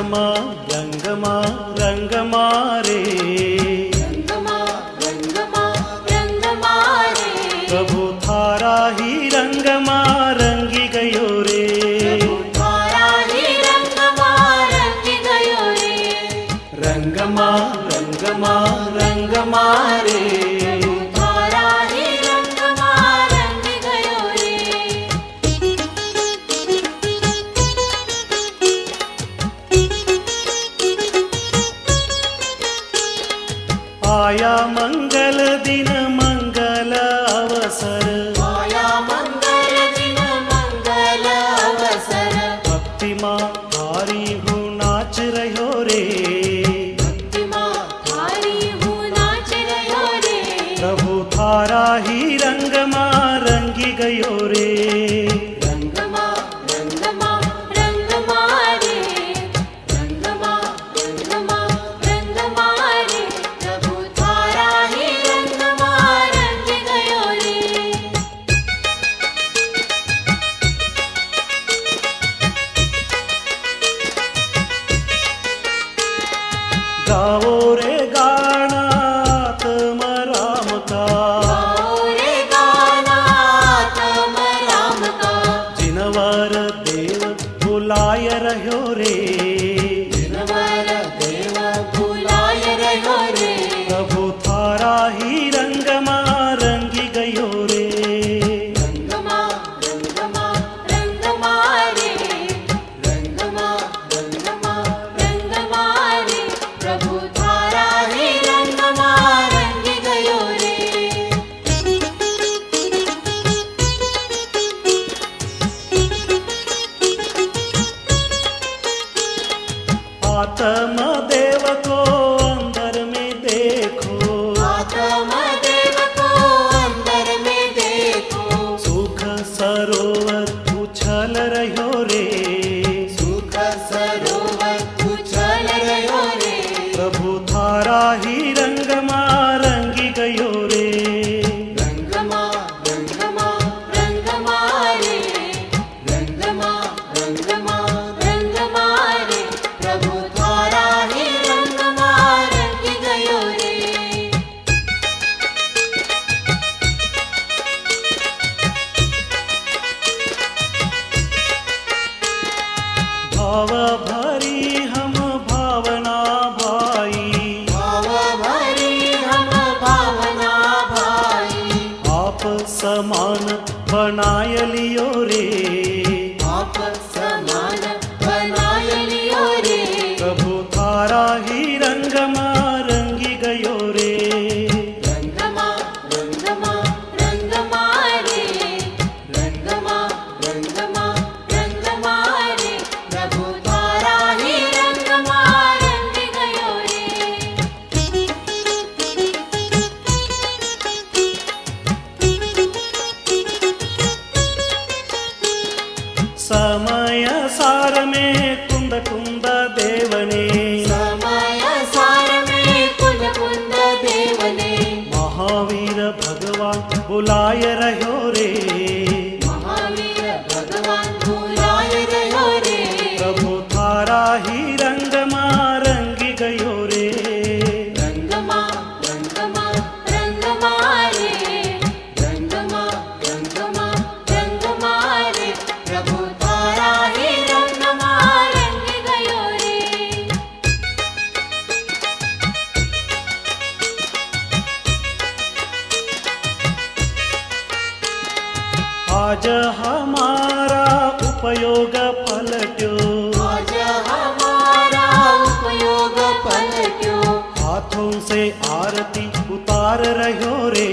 रंगमा रंगमा रंगमा रे, रंगमा रंगमा रंगमा रे, प्रभु थारा ही रंगमा रंगी गयो रे, प्रभु थारा ही रंगमा रंगी गयो रे, रंगमा रंगमा रंगमा रे, प्रभु थारा ही रंगमा रंगी गयो रे। आया मंगल दिन मंगल अवसर, आया मंगल दिन मंगल अवसर, भक्ति माँ थारी हूँ नाच रहो रे, भक्ति माँ थारी हूँ नाच रहो रे, प्रभु थारा ही रंगमा रंगी गयो रे, रंगमा रंगमा रंगमा रे, रंगमा रंगमा रंगमा रे, प्रभु थारा ही रंगमा रंगी गयो रे। गाओ रे गाना तम राम का, गाओ रे गाना तम राम का, जिनवर देव बुलाय रहो रे, जिनवर देव बुलाय रहो रे, प्रभु थारा ही रंगमा रंगी गयो रे, रंगमा रंगमा रंगमा रे, रंगमा रंगमा रंगमा रे, प्रभु थारा ही रंगमा रंगी गयो रे। आत्म देव को अंदर में देखो, आत्म देव को अंदर में देखो, सुख सरोवर उछल रहो रे, सुख सरोवर उछल रहो रे, प्रभु थारा ही रंगमा रंगी गयो रे, रंगमा रंगमा रंगमा रे, रंगमा रंगमा रंगमा रे, प्रभु थारा ही रंगमा रंगी गयो रे। भाव भरी हम भावना भाई, भाव भरी हम भावना भाई, आप समान बनाय लियो रे, आप समान बनाय लियो रे, प्रभु थारा ही रंगमा रंगी गयो रे, रंगमा रंगमा रंगमा रे, रंगमा रंगमा रंगमा रे, प्रभु थारा ही रंगमा रंगी गयो रे। समय सार में कुंद कुंद देवने, समय सार में कुंद कुंद देवने, महावीर भगवान बुलाय रहो रे, महावीर भगवान बुलाय रहो रे, प्रभु थारा ही रंगमा रंगी गयो रे, रंगमा रंगमा रंगमा रे, रंगमा रंगमा रंगमा रे, प्रभु थारा ही रंगमा रंगी गयो रे। आज हमारा उपयोग पलट्यो, आज हमारा उपयोग पलट्यो, हाथों से आरती उतार रहो रे,